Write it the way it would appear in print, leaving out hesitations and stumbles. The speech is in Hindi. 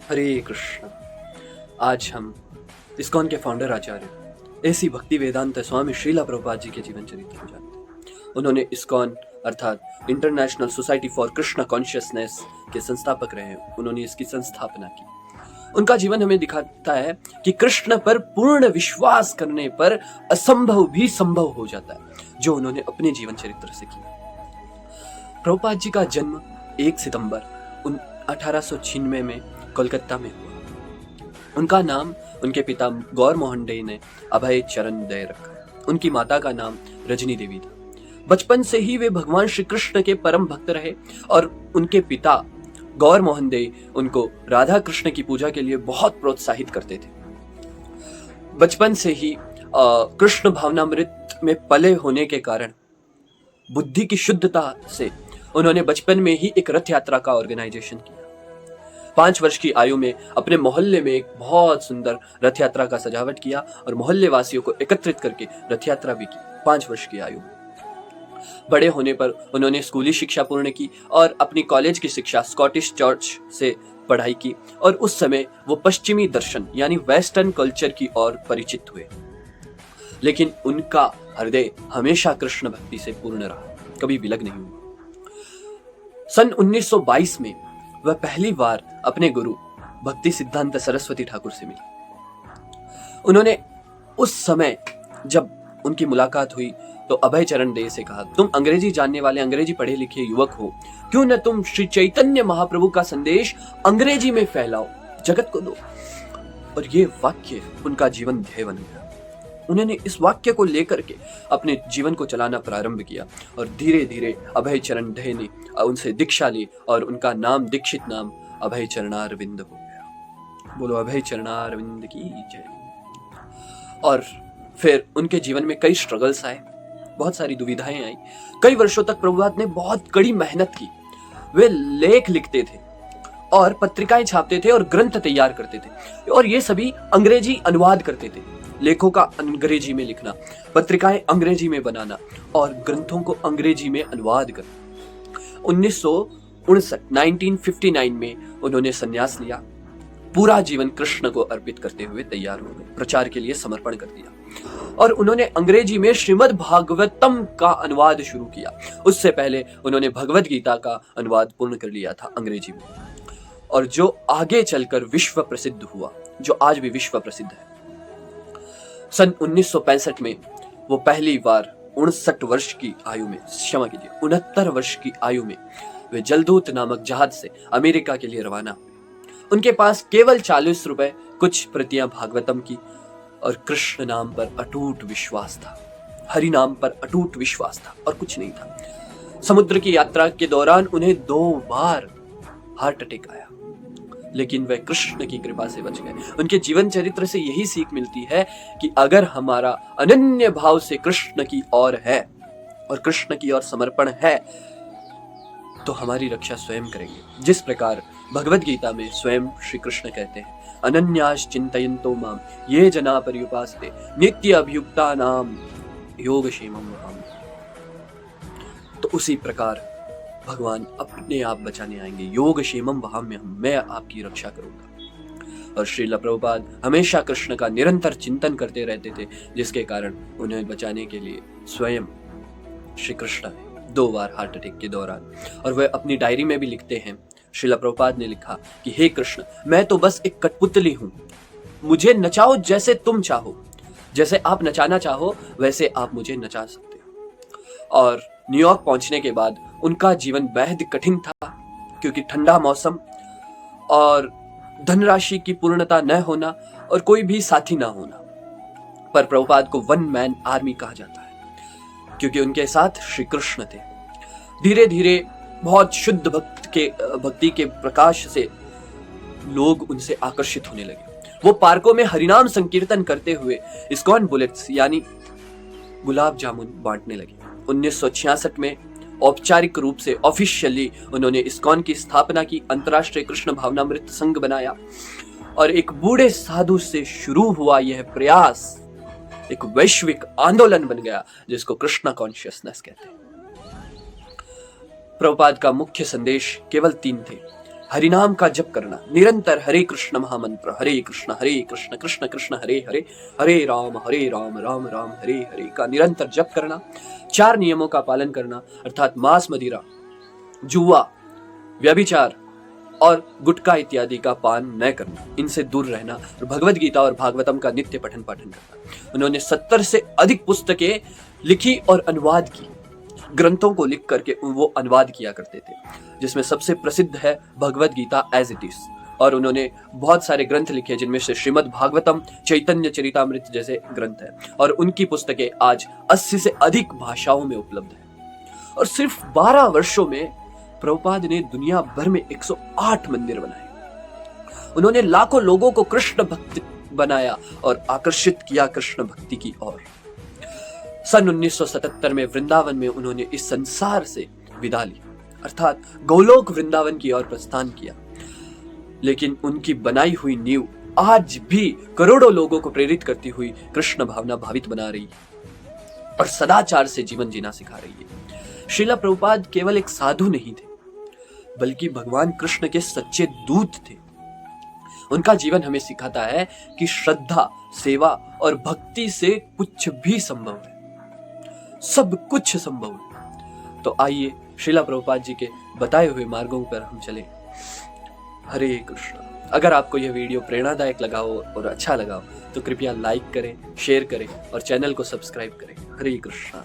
हरे कृष्ण। आज हम इस्कॉन के फाउंडर आचार्य ऐसी भक्ति वेदांत स्वामी श्रीला प्रभुपाद जी के जीवन चरित्र को जानते हैं। उन्होंने इस्कॉन अर्थात international society for Krishna consciousness के संस्थापक रहे। उन्होंने इसकी संस्थापना की। उनका जीवन हमें दिखाता है कि कृष्ण पर पूर्ण विश्वास करने पर असंभव भी संभव हो जाता है, जो उन्होंने अपने जीवन चरित्र से किया। प्रभुपाद जी का जन्म 1 सितंबर 1896 में कोलकाता में हुआ। उनका नाम उनके पिता गौर मोहन डे ने अभय चरण दे रखा। उनकी माता का नाम रजनी देवी था। बचपन से ही वे भगवान श्री कृष्ण के परम भक्त रहे और उनके पिता गौर मोहन दे उनको राधा कृष्ण की पूजा के लिए बहुत प्रोत्साहित करते थे। बचपन से ही कृष्ण भावनामृत में पले होने के कारण बुद्धि की शुद्धता से उन्होंने बचपन में ही एक रथ यात्रा का ऑर्गेनाइजेशन किया। 5 वर्ष की आयु में अपने मोहल्ले में एक बहुत सुंदर रथ यात्रा का सजावट किया और मोहल्ले वासियों को एकत्रित करके रथ यात्रा भी की। 5 वर्ष की आयु में बड़े होने पर उन्होंने स्कूली शिक्षा पूर्ण की और अपनी कॉलेज की शिक्षा स्कॉटिश चर्च से पढ़ाई की और उस समय वो पश्चिमी दर्शन यानी वेस्टर्न कल्चर की ओर परिचित हुए। लेकिन उनका हृदय हमेशा कृष्ण भक्ति से पूर्ण रहा, कभी विलग नहीं हुआ। सन 1922 में वह पहली बार अपने गुरु भक्ति सिद्धांत सरस्वती ठाकुर से मिले। उन्होंने उस समय जब उनकी मुलाकात हुई तो अभय चरण दे से कहा, तुम अंग्रेजी जानने वाले अंग्रेजी पढ़े लिखे युवक हो, क्यों न तुम श्री चैतन्य महाप्रभु का संदेश अंग्रेजी में फैलाओ, जगत को दो। और ये वाक्य उनका जीवन ध्येय बन गया। उन्होंने इस वाक्य को लेकर के अपने जीवन को चलाना प्रारंभ किया और धीरे धीरे अभय चरण दे ने उनसे दीक्षा ली और उनका नाम दीक्षित नाम अभय चरणारविंद हो गया। बोलो अभय चरणारविंद की जय। और फिर उनके जीवन में कई स्ट्रगल्स आए, बहुत सारी दुविधाएं आई। कई वर्षों तक प्रभुपाद ने बहुत कड़ी मेहनत की। वे लेख लिखते थे और पत्रिकाएं छापते थे और ग्रंथ तैयार करते थे और ये सभी अंग्रेजी अनुवाद करते थे। लेखों का अंग्रेजी में लिखना, पत्रिकाएं अंग्रेजी में बनाना और ग्रंथों को अंग्रेजी में अनुवाद करना। 1959 में उन्होंने संन्यास लिया। पूरा जीवन कृष्ण को अर्पित करते हुए तैयार हो गए, प्रचार के लिए समर्पण कर दिया और उन्होंने अंग्रेजी में श्रीमद् भागवतम का अनुवाद शुरू किया। उससे पहले उन्होंने भगवद गीता का अनुवाद पूर्ण कर लिया था अंग्रेजी में, और जो आगे चलकर विश्व प्रसिद्ध हुआ, जो आज भी विश्व प्रसिद्ध है। सन 1965 में वो पहली बार 69 वर्ष की आयु में, क्षमा कीजिए 69 वर्ष की आयु में वे जलदूत नामक जहाज से अमेरिका के लिए रवाना हुए। उनके पास केवल 40 रुपए, कुछ प्रतियां भागवतम की और कृष्ण नाम पर अटूट विश्वास था, हरि नाम पर अटूट विश्वास था और कुछ नहीं था। समुद्र की यात्रा के दौरान उन्हें 2 बार हार्ट अटैक आया, लेकिन वे कृष्ण की कृपा से बच गए। उनके जीवन चरित्र से यही सीख मिलती है कि अगर हमारा अनन्य भाव से कृष्ण की ओर है और कृष्ण की ओर समर्पण है तो हमारी रक्षा स्वयं करेंगे। जिस प्रकार भगवद गीता में स्वयं श्री कृष्ण कहते हैं, अनन्यास चिंतयन्तो माम ये जना पर्युपासते नित्य अभियुक्ता नाम योगक्षेमं वहामि। तो उसी प्रकार भगवान अपने आप बचाने आएंगे। योगक्षेमं वहाम्यहम्, मैं आपकी रक्षा करूंगा। और श्रील प्रभुपाद हमेशा कृष्ण का निरंतर चिंतन करते रहते थे, जिसके कारण उन्हें बचाने के लिए स्वयं श्री कृष्ण ने 2 बार हार्ट अटैक के दौरान। और वह अपनी डायरी में भी लिखते हैं, श्रील प्रभुपाद ने लिखा कि हे कृष्ण, मैं तो बस एक कठपुतली हूं, मुझे नचाओ जैसे तुम चाहो, जैसे आप नचाना चाहो वैसे आप मुझे नचा सकते हो। और न्यूयॉर्क पहुंचने के बाद उनका जीवन बेहद कठिन था, क्योंकि ठंडा मौसम और धनराशि की पूर्णता न होना और कोई भी साथी ना होना। पर प्रभुपाद को 1 मैन आर्मी कहा जाता है, क्योंकि उनके साथ श्री कृष्ण थे। धीरे धीरे बहुत शुद्ध भक्ति के प्रकाश से लोग उनसे आकर्षित होने लगे। वो पार्कों में हरिनाम संकीर्तन करते हुए इस्कॉन बुलेट्स यानी गुलाब जामुन बांटने लगे। 1966 में औपचारिक रूप से ऑफिशियली उन्होंने इस्कॉन की स्थापना की, अंतर्राष्ट्रीय कृष्ण भावनामृत संघ बनाया और एक बूढ़े साधु से शुरू हुआ यह प्रयास एक वैश्विक आंदोलन बन गया, जिसको कृष्ण कॉन्शियसनेस कहते हैं। प्रभुपाद का मुख्य संदेश केवल 3 थे, हरिनाम का जप करना, निरंतर हरे कृष्ण महामंत्र, हरे कृष्ण कृष्ण कृष्ण हरे हरे, हरे राम राम राम हरे हरे का निरंतर जप करना। 4 नियमों का पालन करना, अर्थात मांस, मदिरा, जुआ, व्यभिचार और गुटखा इत्यादि का पान न करना, इनसे दूर रहना, और भगवद गीता और भागवतम का नित्य पठन पाठन करना। उन्होंने 70 से अधिक पुस्तकें लिखी और अनुवाद की, ग्रंथों को लिख करके वो अनुवाद किया करते थे, जिसमें सबसे प्रसिद्ध है Bhagavad Gita as it is. और उन्होंने बहुत सारे ग्रंथ लिखे, जिनमें से श्रीमद् भागवतम, चैतन्य चरितामृत जैसे ग्रंथ हैं, और उनकी पुस्तकें आज 80 से अधिक भाषाओं में उपलब्ध है। और सिर्फ 12 वर्षों में प्रभुपाद ने दुनिया भर में 108 मंदिर बनाए। उन्होंने लाखों लोगों को कृष्ण भक्त बनाया और आकर्षित किया कृष्ण भक्ति की ओर। सन 1977 में वृंदावन में उन्होंने इस संसार से विदा ली, अर्थात गोलोक वृंदावन की ओर प्रस्थान किया। लेकिन उनकी बनाई हुई नींव आज भी करोड़ों लोगों को प्रेरित करती हुई कृष्ण भावना भावित बना रही है और सदाचार से जीवन जीना सिखा रही है। श्रीला प्रभुपाद केवल एक साधु नहीं थे, बल्कि भगवान कृष्ण के सच्चे दूत थे। उनका जीवन हमें सिखाता है कि श्रद्धा, सेवा और भक्ति से कुछ भी संभव है, सब कुछ संभव है। तो आइए श्रीला प्रभुपाद जी के बताए हुए मार्गों पर हम चले। हरे कृष्ण। अगर आपको यह वीडियो प्रेरणादायक लगा हो और अच्छा लगा हो तो कृपया लाइक करें, शेयर करें और चैनल को सब्सक्राइब करें। हरे कृष्ण।